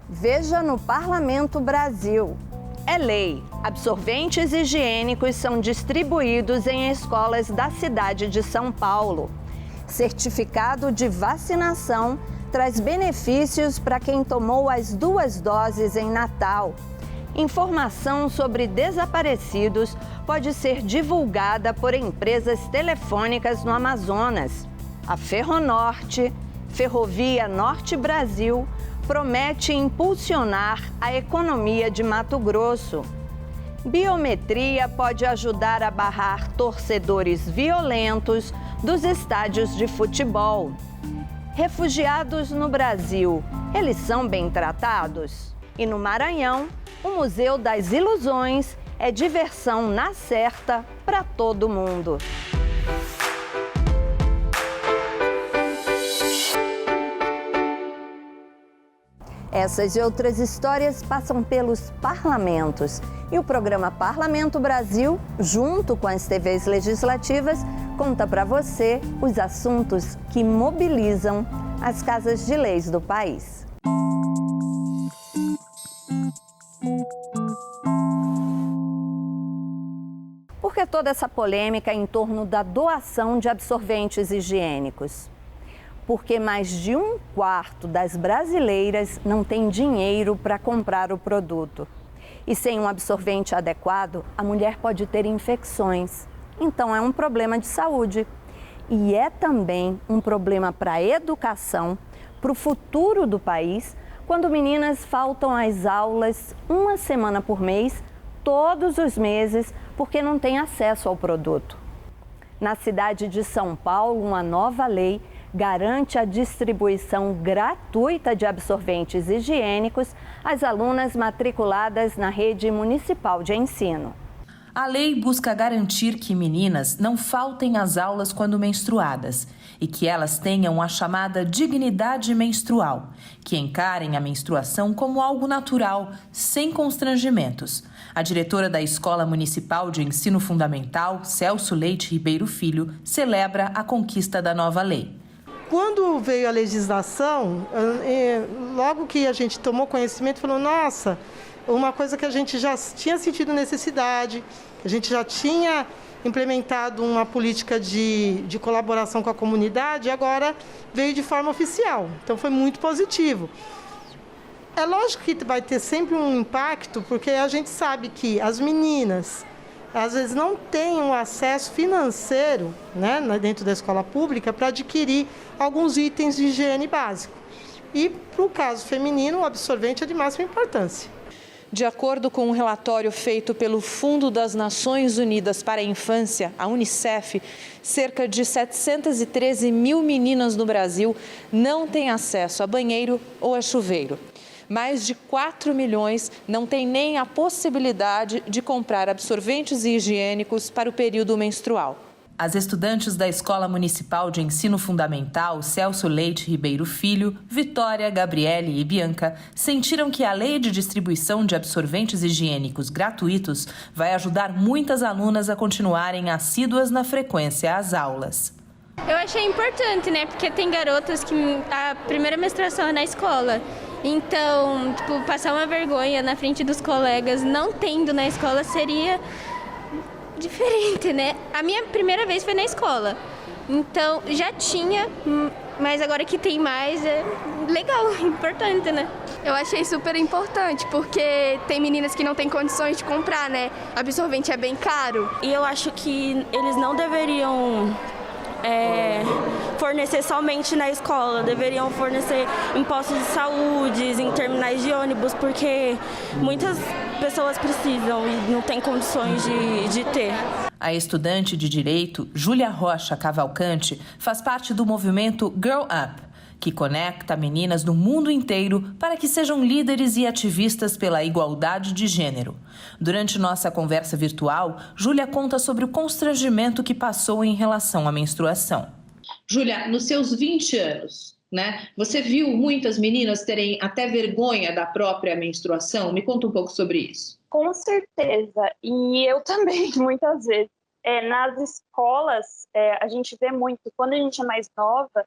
Veja no Parlamento Brasil. É lei. Absorventes higiênicos são distribuídos em escolas da cidade de São Paulo. Certificado de vacinação traz benefícios para quem tomou as 2 doses em Natal. Informação sobre desaparecidos pode ser divulgada por empresas telefônicas no Amazonas. A Ferronorte, Ferrovia Norte Brasil, promete impulsionar a economia de Mato Grosso. Biometria pode ajudar a barrar torcedores violentos dos estádios de futebol. Refugiados no Brasil, eles são bem tratados? E no Maranhão, o Museu das Ilusões é diversão na certa para todo mundo. Essas e outras histórias passam pelos parlamentos. E o programa Parlamento Brasil, junto com as TVs legislativas, conta para você os assuntos que mobilizam as casas de leis do país. Por que toda essa polêmica em torno da doação de absorventes higiênicos? Porque mais de 1/4 das brasileiras não tem dinheiro para comprar o produto. E sem um absorvente adequado, a mulher pode ter infecções. Então é um problema de saúde. E é também um problema para a educação, para o futuro do país, quando meninas faltam às aulas 1 semana por mês, todos os meses, porque não têm acesso ao produto. Na cidade de São Paulo, uma nova lei garante a distribuição gratuita de absorventes higiênicos às alunas matriculadas na rede municipal de ensino. A lei busca garantir que meninas não faltem às aulas quando menstruadas e que elas tenham a chamada dignidade menstrual, que encarem a menstruação como algo natural, sem constrangimentos. A diretora da Escola Municipal de Ensino Fundamental, Celso Leite Ribeiro Filho, celebra a conquista da nova lei. Quando veio a legislação, logo que a gente tomou conhecimento, falou, nossa, uma coisa que a gente já tinha sentido necessidade, a gente já tinha implementado uma política de colaboração com a comunidade, agora veio de forma oficial. Então foi muito positivo. É lógico que vai ter sempre um impacto, porque a gente sabe que as meninas às vezes não têm um acesso financeiro, né, dentro da escola pública para adquirir alguns itens de higiene básico. E, para o caso feminino, o absorvente é de máxima importância. De acordo com um relatório feito pelo Fundo das Nações Unidas para a Infância, a Unicef, cerca de 713 mil meninas no Brasil não têm acesso a banheiro ou a chuveiro. Mais de 4 milhões não têm nem a possibilidade de comprar absorventes higiênicos para o período menstrual. As estudantes da Escola Municipal de Ensino Fundamental Celso Leite Ribeiro Filho, Vitória, Gabriele e Bianca, sentiram que a lei de distribuição de absorventes higiênicos gratuitos vai ajudar muitas alunas a continuarem assíduas na frequência às aulas. Eu achei importante, né? Porque tem garotas que a primeira menstruação é na escola. Então, passar uma vergonha na frente dos colegas não tendo na escola seria diferente, né? A minha primeira vez foi na escola. Então, já tinha, mas agora que tem mais é legal, importante, né? Eu achei super importante, porque tem meninas que não têm condições de comprar, né? Absorvente é bem caro. E eu acho que eles não deveriam fornecer somente na escola, deveriam fornecer em postos de saúde, em terminais de ônibus, porque muitas pessoas precisam e não têm condições de ter. A estudante de Direito, Júlia Rocha Cavalcante, faz parte do movimento Girl Up, que conecta meninas do mundo inteiro para que sejam líderes e ativistas pela igualdade de gênero. Durante nossa conversa virtual, Júlia conta sobre o constrangimento que passou em relação à menstruação. Júlia, nos seus 20 anos, né, você viu muitas meninas terem até vergonha da própria menstruação? Me conta um pouco sobre isso. Com certeza, e eu também, muitas vezes. nas escolas, a gente vê muito, quando a gente é mais nova,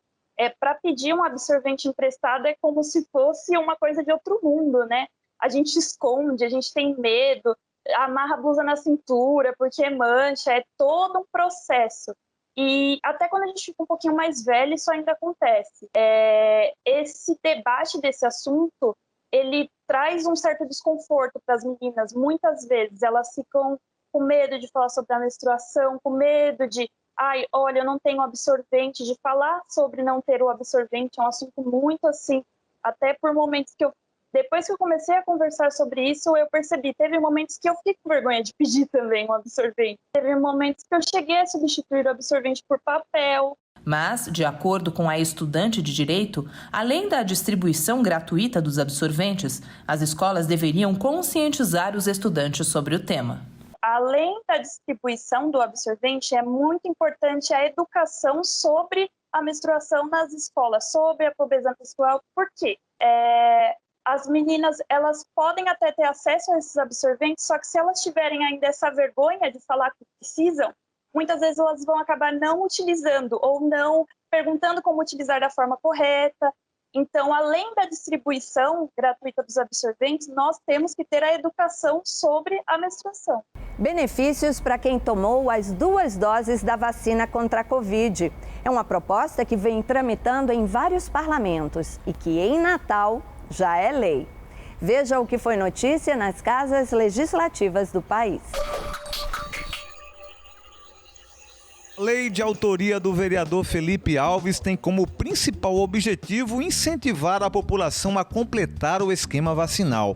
para pedir um absorvente emprestado é como se fosse uma coisa de outro mundo, né? A gente esconde, a gente tem medo, amarra a blusa na cintura porque mancha, é todo um processo. E até quando a gente fica um pouquinho mais velho, isso ainda acontece. Esse debate desse assunto, ele traz um certo desconforto para as meninas. Muitas vezes elas ficam com medo de falar sobre a menstruação, com medo de, olha, eu não tenho absorvente, de falar sobre não ter o absorvente, é um assunto muito assim, até por momentos que depois que eu comecei a conversar sobre isso, eu percebi, teve momentos que eu fiquei com vergonha de pedir também um absorvente. Teve momentos que eu cheguei a substituir o absorvente por papel. Mas, de acordo com a estudante de Direito, além da distribuição gratuita dos absorventes, as escolas deveriam conscientizar os estudantes sobre o tema. Além da distribuição do absorvente, é muito importante a educação sobre a menstruação nas escolas, sobre a pobreza menstrual. Por quê? As meninas, elas podem até ter acesso a esses absorventes, só que se elas tiverem ainda essa vergonha de falar que precisam, muitas vezes elas vão acabar não utilizando ou não perguntando como utilizar da forma correta. Então, além da distribuição gratuita dos absorventes, nós temos que ter a educação sobre a menstruação. Benefícios para quem tomou as 2 doses da vacina contra a Covid. É uma proposta que vem tramitando em vários parlamentos e que em Natal já é lei. Veja o que foi notícia nas casas legislativas do país. A lei de autoria do vereador Felipe Alves tem como principal objetivo incentivar a população a completar o esquema vacinal.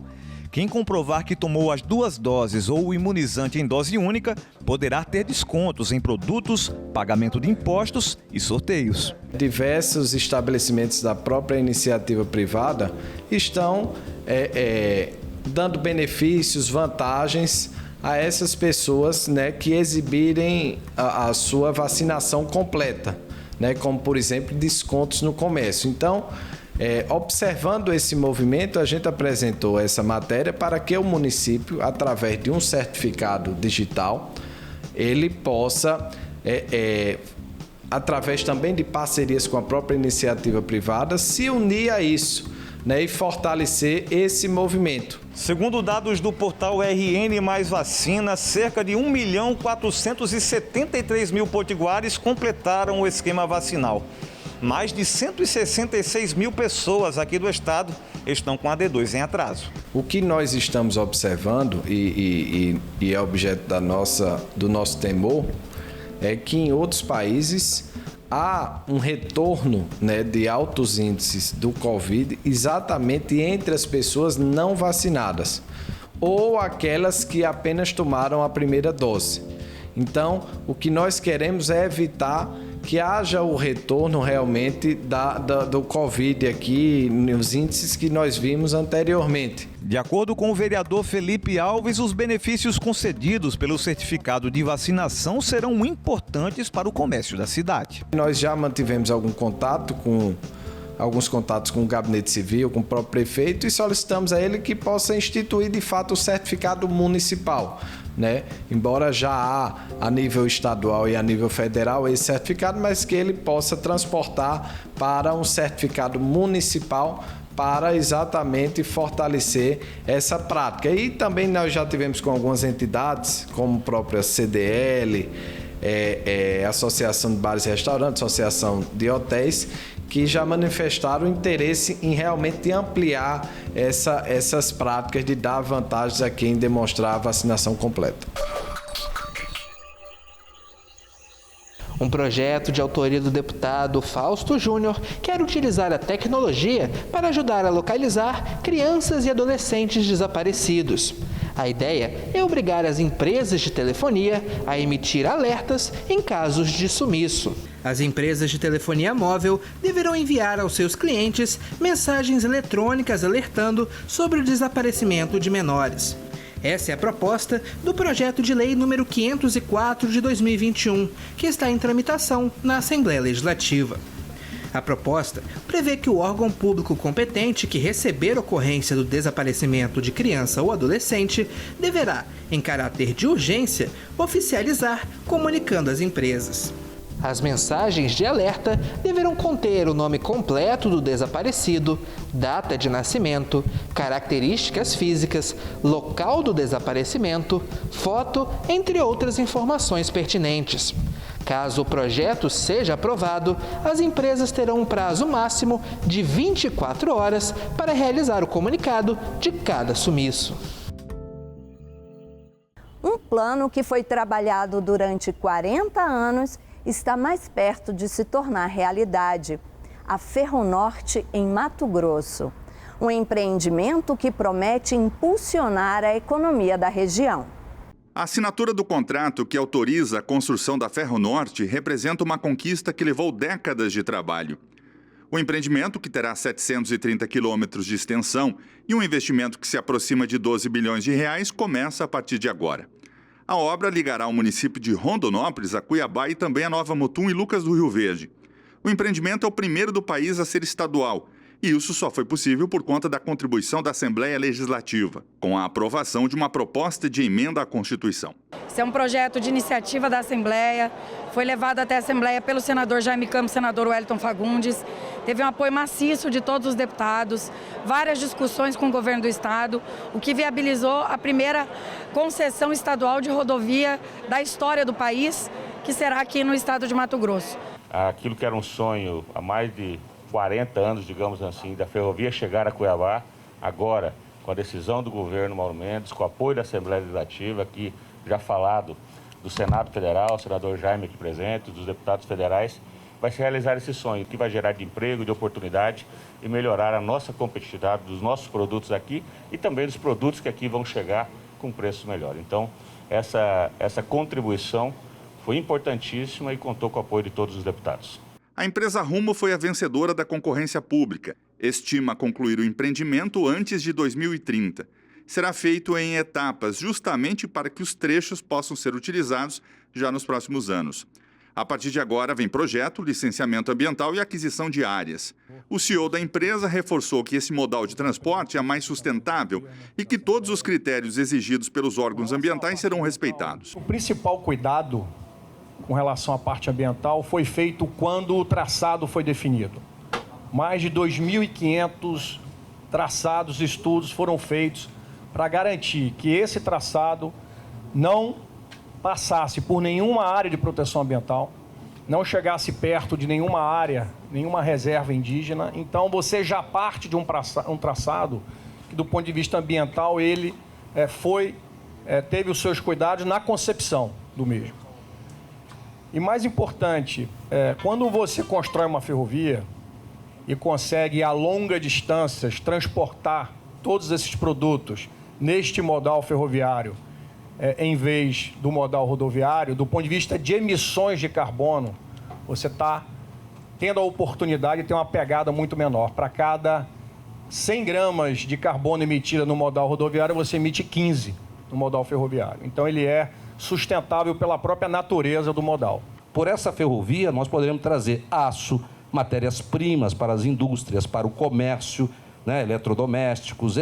Quem comprovar que tomou as 2 doses ou o imunizante em dose única poderá ter descontos em produtos, pagamento de impostos e sorteios. Diversos estabelecimentos da própria iniciativa privada estão dando benefícios, vantagens a essas pessoas, né, que exibirem a sua vacinação completa, né, como, por exemplo, descontos no comércio. Então, observando esse movimento, a gente apresentou essa matéria para que o município, através de um certificado digital, ele possa, através também de parcerias com a própria iniciativa privada, se unir a isso, né, e fortalecer esse movimento. Segundo dados do portal RN Mais Vacina, cerca de 1.473.000 potiguares completaram o esquema vacinal. Mais de 166.000 pessoas aqui do estado estão com a D2 em atraso. O que nós estamos observando e é objeto do nosso temor é que em outros países há um retorno, né, de altos índices do Covid exatamente entre as pessoas não vacinadas ou aquelas que apenas tomaram a primeira dose. Então, o que nós queremos é evitar que haja o retorno realmente do Covid aqui nos índices que nós vimos anteriormente. De acordo com o vereador Felipe Alves, os benefícios concedidos pelo certificado de vacinação serão importantes para o comércio da cidade. Nós já mantivemos alguns contatos com o Gabinete Civil, com o próprio prefeito, e solicitamos a ele que possa instituir de fato o certificado municipal, né? Embora já há a nível estadual e a nível federal esse certificado, mas que ele possa transportar para um certificado municipal para exatamente fortalecer essa prática. E também nós já tivemos com algumas entidades, como a própria CDL, Associação de Bares e Restaurantes, Associação de Hotéis, que já manifestaram interesse em realmente ampliar essas práticas de dar vantagens a quem demonstrar a vacinação completa. Um projeto de autoria do deputado Fausto Júnior quer utilizar a tecnologia para ajudar a localizar crianças e adolescentes desaparecidos. A ideia é obrigar as empresas de telefonia a emitir alertas em casos de sumiço. As empresas de telefonia móvel deverão enviar aos seus clientes mensagens eletrônicas alertando sobre o desaparecimento de menores. Essa é a proposta do projeto de lei número 504 de 2021, que está em tramitação na Assembleia Legislativa. A proposta prevê que o órgão público competente que receber ocorrência do desaparecimento de criança ou adolescente deverá, em caráter de urgência, oficializar, comunicando às empresas. As mensagens de alerta deverão conter o nome completo do desaparecido, data de nascimento, características físicas, local do desaparecimento, foto, entre outras informações pertinentes. Caso o projeto seja aprovado, as empresas terão um prazo máximo de 24 horas para realizar o comunicado de cada sumiço. Um plano que foi trabalhado durante 40 anos está mais perto de se tornar realidade. A Ferronorte, em Mato Grosso. Um empreendimento que promete impulsionar a economia da região. A assinatura do contrato que autoriza a construção da Ferronorte representa uma conquista que levou décadas de trabalho. O empreendimento, que terá 730 quilômetros de extensão e um investimento que se aproxima de 12 bilhões de reais, começa a partir de agora. A obra ligará o município de Rondonópolis a Cuiabá e também a Nova Mutum e Lucas do Rio Verde. O empreendimento é o primeiro do país a ser estadual, e isso só foi possível por conta da contribuição da Assembleia Legislativa, com a aprovação de uma proposta de emenda à Constituição. Esse é um projeto de iniciativa da Assembleia, foi levado até a Assembleia pelo senador Jaime Campos, senador Wellington Fagundes, teve um apoio maciço de todos os deputados, várias discussões com o governo do estado, o que viabilizou a primeira concessão estadual de rodovia da história do país, que será aqui no estado de Mato Grosso. Aquilo que era um sonho há mais de 40 anos, digamos assim, da ferrovia chegar a Cuiabá, agora, com a decisão do governo Mauro Mendes, com o apoio da Assembleia Legislativa, aqui já falado do Senado Federal, o senador Jaime aqui presente, dos deputados federais, vai se realizar esse sonho, que vai gerar de emprego, de oportunidade e melhorar a nossa competitividade dos nossos produtos aqui e também dos produtos que aqui vão chegar com preço melhor. Então, essa contribuição foi importantíssima e contou com o apoio de todos os deputados. A empresa Rumo foi a vencedora da concorrência pública. Estima concluir o empreendimento antes de 2030. Será feito em etapas, justamente para que os trechos possam ser utilizados já nos próximos anos. A partir de agora, vem projeto, licenciamento ambiental e aquisição de áreas. O CEO da empresa reforçou que esse modal de transporte é mais sustentável e que todos os critérios exigidos pelos órgãos ambientais serão respeitados. O principal cuidado com relação à parte ambiental foi feito quando o traçado foi definido. Mais de 2.500 traçados e estudos foram feitos para garantir que esse traçado não passasse por nenhuma área de proteção ambiental, não chegasse perto de nenhuma área, nenhuma reserva indígena. Então, você já parte de um traçado que, do ponto de vista ambiental, ele teve os seus cuidados na concepção do mesmo. E mais importante, quando você constrói uma ferrovia e consegue a longas distâncias transportar todos esses produtos neste modal ferroviário, em vez do modal rodoviário, do ponto de vista de emissões de carbono, você está tendo a oportunidade de ter uma pegada muito menor. Para cada 100 gramas de carbono emitida no modal rodoviário, você emite 15 no modal ferroviário. Então, ele é sustentável pela própria natureza do modal. Por essa ferrovia, nós poderemos trazer aço, matérias-primas para as indústrias, para o comércio, eletrodomésticos.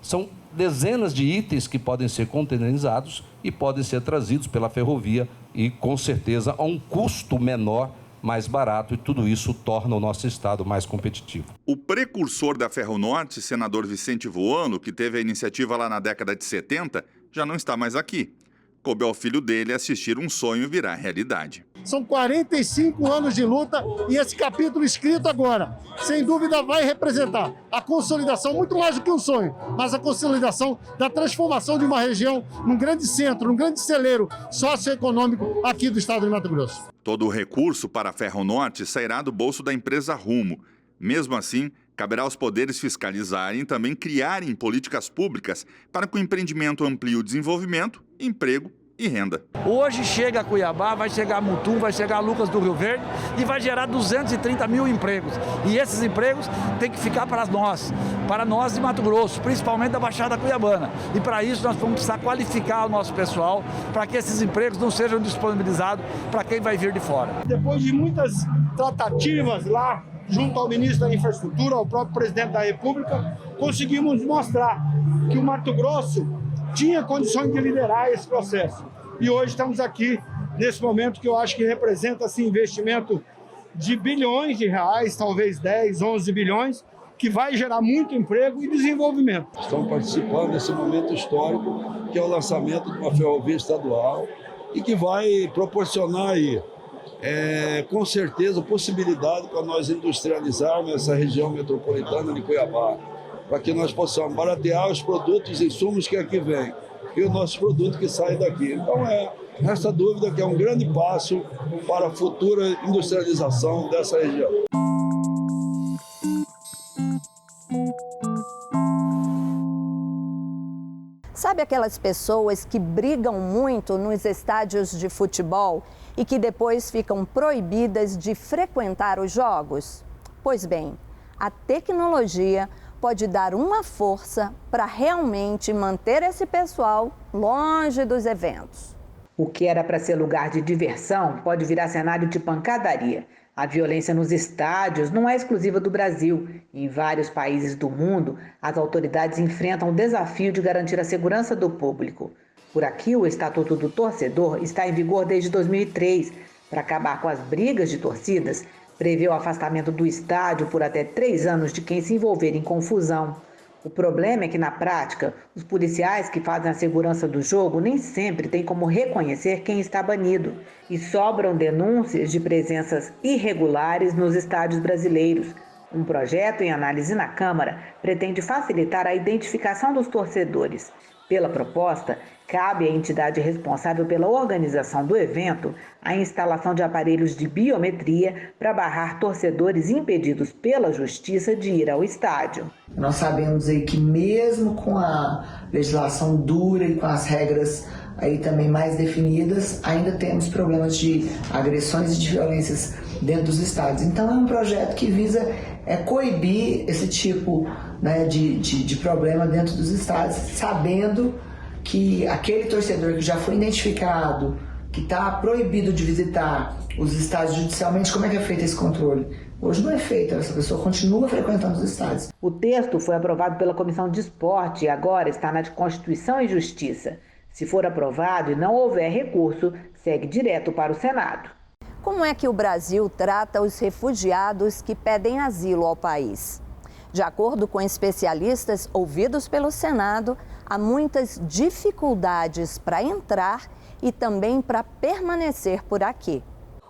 São dezenas de itens que podem ser containerizados e podem ser trazidos pela ferrovia e, com certeza, a um custo menor, mais barato, e tudo isso torna o nosso estado mais competitivo. O precursor da Ferronorte, senador Vicente Voano, que teve a iniciativa lá na década de 70, já não está mais aqui. Coube ao filho dele assistir um sonho virar realidade. São 45 anos de luta e esse capítulo escrito agora, sem dúvida, vai representar a consolidação, muito mais do que um sonho, mas a consolidação da transformação de uma região num grande centro, num grande celeiro socioeconômico aqui do estado de Mato Grosso. Todo o recurso para a Ferronorte sairá do bolso da empresa Rumo. Mesmo assim, caberá aos poderes fiscalizarem e também criarem políticas públicas para que o empreendimento amplie o desenvolvimento, emprego e renda. Hoje chega a Cuiabá, vai chegar a Mutum, vai chegar a Lucas do Rio Verde e vai gerar 230 mil empregos. E esses empregos têm que ficar para nós de Mato Grosso, principalmente da Baixada Cuiabana. E para isso nós vamos precisar qualificar o nosso pessoal para que esses empregos não sejam disponibilizados para quem vai vir de fora. Depois de muitas tratativas lá, junto ao ministro da Infraestrutura, ao próprio presidente da República, conseguimos mostrar que o Mato Grosso tinha condições de liderar esse processo. E hoje estamos aqui, nesse momento que eu acho que representa assim, investimento de bilhões de reais, talvez 10, 11 bilhões, que vai gerar muito emprego e desenvolvimento. Estão participando desse momento histórico, que é o lançamento de uma ferrovia estadual e que vai proporcionar aí, com certeza, possibilidade para nós industrializarmos essa região metropolitana de Cuiabá, para que nós possamos baratear os produtos e insumos que aqui vêm e o nosso produto que sai daqui. Então, resta dúvida que é um grande passo para a futura industrialização dessa região. Sabe aquelas pessoas que brigam muito nos estádios de futebol e que depois ficam proibidas de frequentar os jogos? Pois bem, a tecnologia pode dar uma força para realmente manter esse pessoal longe dos eventos. O que era para ser lugar de diversão pode virar cenário de pancadaria. A violência nos estádios não é exclusiva do Brasil. Em vários países do mundo, as autoridades enfrentam o desafio de garantir a segurança do público. Por aqui, o Estatuto do Torcedor está em vigor desde 2003. Para acabar com as brigas de torcidas, prevê o afastamento do estádio por até 3 anos de quem se envolver em confusão. O problema é que, na prática, os policiais que fazem a segurança do jogo nem sempre têm como reconhecer quem está banido e sobram denúncias de presenças irregulares nos estádios brasileiros. Um projeto em análise na Câmara pretende facilitar a identificação dos torcedores. Pela proposta, cabe à entidade responsável pela organização do evento a instalação de aparelhos de biometria para barrar torcedores impedidos pela Justiça de ir ao estádio. Nós sabemos aí que mesmo com a legislação dura e com as regras aí também mais definidas, ainda temos problemas de agressões e de violências dentro dos estádios. Então é um projeto que visa coibir esse tipo, né, de problema dentro dos estádios, sabendo que aquele torcedor que já foi identificado, que está proibido de visitar os estádios judicialmente, como é que é feito esse controle? Hoje não é feito, essa pessoa continua frequentando os estádios. O texto foi aprovado pela Comissão de Esporte e agora está na de Constituição e Justiça. Se for aprovado e não houver recurso, segue direto para o Senado. Como é que o Brasil trata os refugiados que pedem asilo ao país? De acordo com especialistas ouvidos pelo Senado, há muitas dificuldades para entrar e também para permanecer por aqui.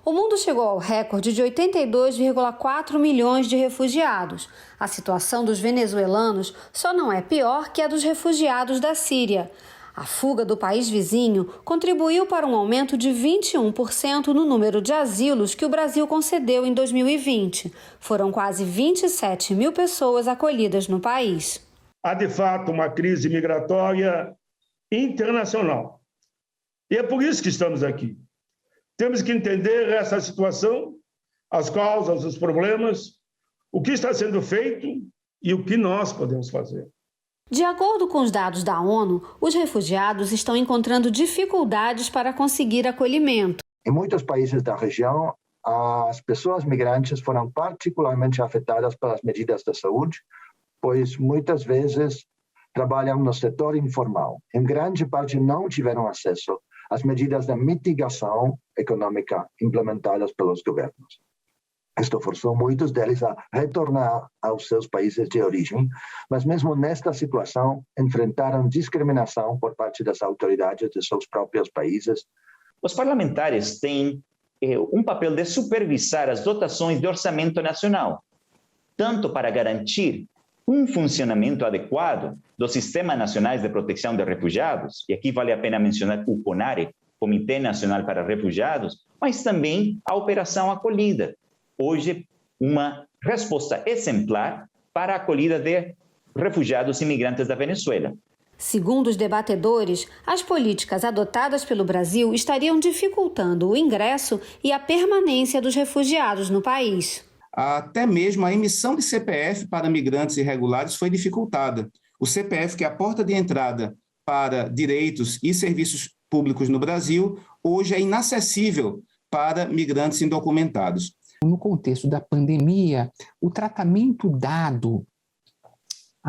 O mundo chegou ao recorde de 82,4 milhões de refugiados. A situação dos venezuelanos só não é pior que a dos refugiados da Síria. A fuga do país vizinho contribuiu para um aumento de 21% no número de asilos que o Brasil concedeu em 2020. Foram quase 27 mil pessoas acolhidas no país. Há, de fato, uma crise migratória internacional. E é por isso que estamos aqui. Temos que entender essa situação, as causas, os problemas, o que está sendo feito e o que nós podemos fazer. De acordo com os dados da ONU, os refugiados estão encontrando dificuldades para conseguir acolhimento. Em muitos países da região, as pessoas migrantes foram particularmente afetadas pelas medidas de saúde, pois muitas vezes trabalham no setor informal. Em grande parte não tiveram acesso às medidas de mitigação econômica implementadas pelos governos. Isto forçou muitos deles a retornar aos seus países de origem, mas mesmo nesta situação enfrentaram discriminação por parte das autoridades de seus próprios países. Os parlamentares têm um papel de supervisar as dotações de orçamento nacional, tanto para garantir um funcionamento adequado dos sistemas nacionais de proteção de refugiados, e aqui vale a pena mencionar o CONARE, Comitê Nacional para Refugiados, mas também a Operação Acolhida. Hoje, uma resposta exemplar para a acolhida de refugiados e imigrantes da Venezuela. Segundo os debatedores, as políticas adotadas pelo Brasil estariam dificultando o ingresso e a permanência dos refugiados no país. Até mesmo a emissão de CPF para migrantes irregulares foi dificultada. O CPF, que é a porta de entrada para direitos e serviços públicos no Brasil, hoje é inacessível para migrantes indocumentados. No contexto da pandemia, o tratamento dado,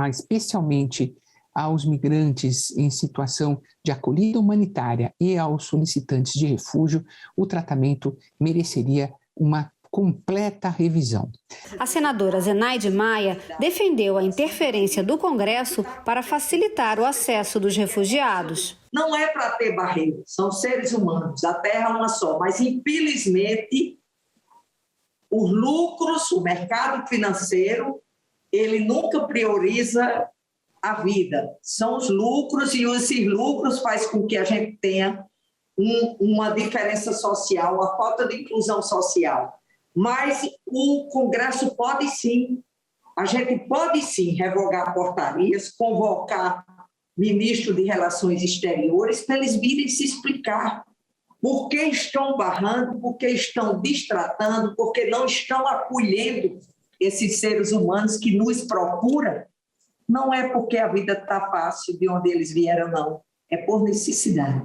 especialmente aos migrantes em situação de acolhida humanitária e aos solicitantes de refúgio, o tratamento mereceria uma completa revisão. A senadora Zenaide Maia defendeu a interferência do Congresso para facilitar o acesso dos refugiados. Não é para ter barreira, são seres humanos, a terra é uma só, mas infelizmente os lucros, o mercado financeiro, ele nunca prioriza a vida. São os lucros e esses lucros faz com que a gente tenha uma diferença social, a falta de inclusão social. Mas o Congresso pode sim, a gente pode sim revogar portarias, convocar ministro de Relações Exteriores para eles virem se explicar por que estão barrando, por que estão destratando, por que não estão acolhendo esses seres humanos que nos procuram. Não é porque a vida está fácil de onde eles vieram, não. É por necessidade.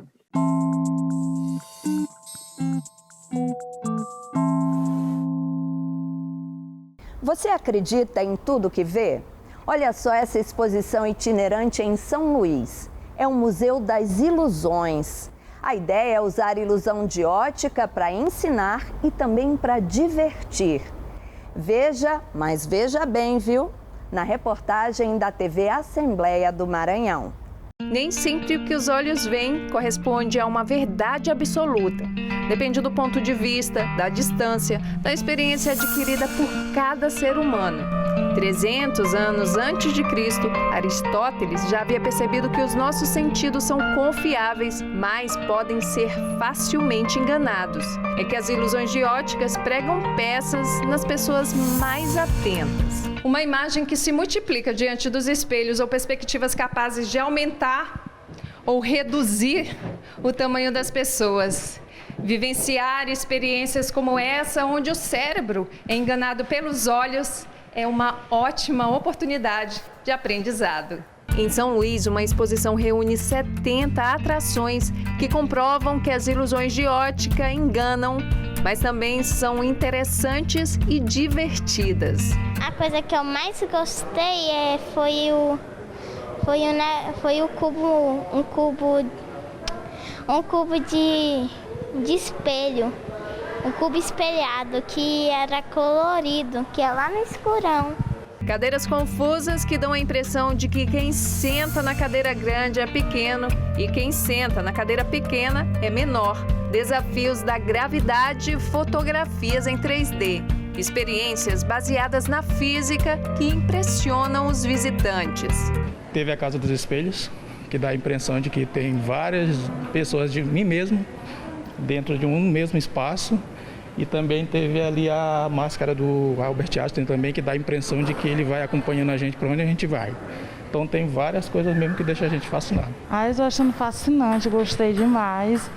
Você acredita em tudo que vê? Olha só essa exposição itinerante em São Luís. É um museu das ilusões. A ideia é usar ilusão de ótica para ensinar e também para divertir. Veja, mas veja bem, viu? Na reportagem da TV Assembleia do Maranhão. Nem sempre o que os olhos veem corresponde a uma verdade absoluta. Depende do ponto de vista, da distância, da experiência adquirida por cada ser humano. 300 anos antes de Cristo, Aristóteles já havia percebido que os nossos sentidos são confiáveis, mas podem ser facilmente enganados. É que as ilusões de óticas pregam peças nas pessoas mais atentas. Uma imagem que se multiplica diante dos espelhos ou perspectivas capazes de aumentar ou reduzir o tamanho das pessoas. Vivenciar experiências como essa, onde o cérebro é enganado pelos olhos, é uma ótima oportunidade de aprendizado. Em São Luís, uma exposição reúne 70 atrações que comprovam que as ilusões de ótica enganam, mas também são interessantes e divertidas. A coisa que eu mais gostei foi o cubo, um cubo de espelho, um cubo espelhado que era colorido, que é lá no escurão. Cadeiras confusas que dão a impressão de que quem senta na cadeira grande é pequeno e quem senta na cadeira pequena é menor. Desafios da gravidade e fotografias em 3D. Experiências baseadas na física que impressionam os visitantes. Teve a Casa dos Espelhos, que dá a impressão de que tem várias pessoas de mim mesmo dentro de um mesmo espaço. E também teve ali a máscara do Albert Einstein também, que dá a impressão de que ele vai acompanhando a gente para onde a gente vai. Então tem várias coisas mesmo que deixam a gente fascinado. Eu estou achando fascinante, gostei demais.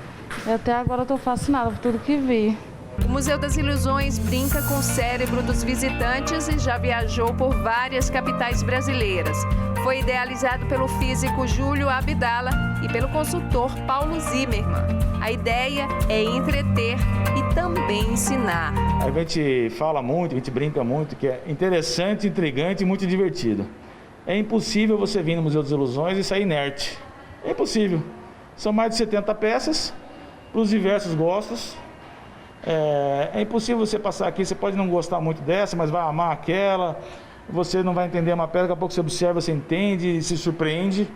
E até agora estou fascinada por tudo que vi. O Museu das Ilusões brinca com o cérebro dos visitantes e já viajou por várias capitais brasileiras. Foi idealizado pelo físico Júlio Abdala e pelo consultor Paulo Zimmermann. A ideia é entreter e também ensinar. A gente fala muito, a gente brinca muito, que é interessante, intrigante e muito divertido. É impossível você vir no Museu das Ilusões e sair inerte. É impossível. São mais de 70 peças para os diversos gostos. É impossível você passar aqui, você pode não gostar muito dessa, mas vai amar aquela. Você não vai entender uma peça, daqui a pouco você observa, você entende, se surpreende.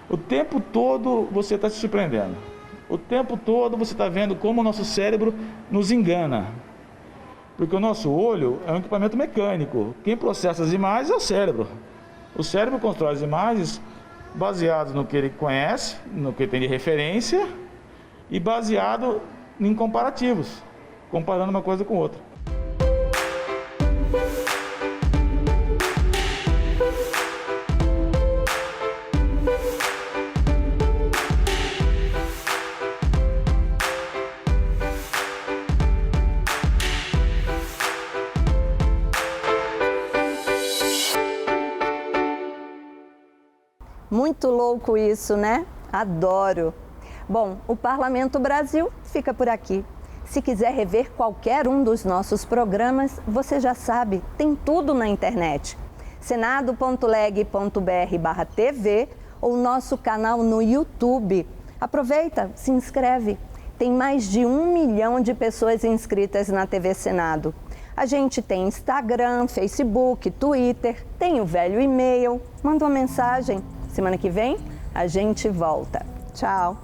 O tempo todo você está se surpreendendo. O tempo todo você está vendo como o nosso cérebro nos engana. Porque o nosso olho é um equipamento mecânico. Quem processa as imagens é o cérebro. O cérebro constrói as imagens baseado no que ele conhece, no que tem de referência e baseado em comparativos, comparando uma coisa com outra. Muito louco isso, né? Adoro! Bom, o Parlamento Brasil fica por aqui. Se quiser rever qualquer um dos nossos programas, você já sabe, tem tudo na internet. senado.leg.br/TV ou nosso canal no YouTube. Aproveita, se inscreve. Tem mais de 1 milhão de pessoas inscritas na TV Senado. A gente tem Instagram, Facebook, Twitter, tem o velho e-mail. Manda uma mensagem. Semana que vem, a gente volta. Tchau!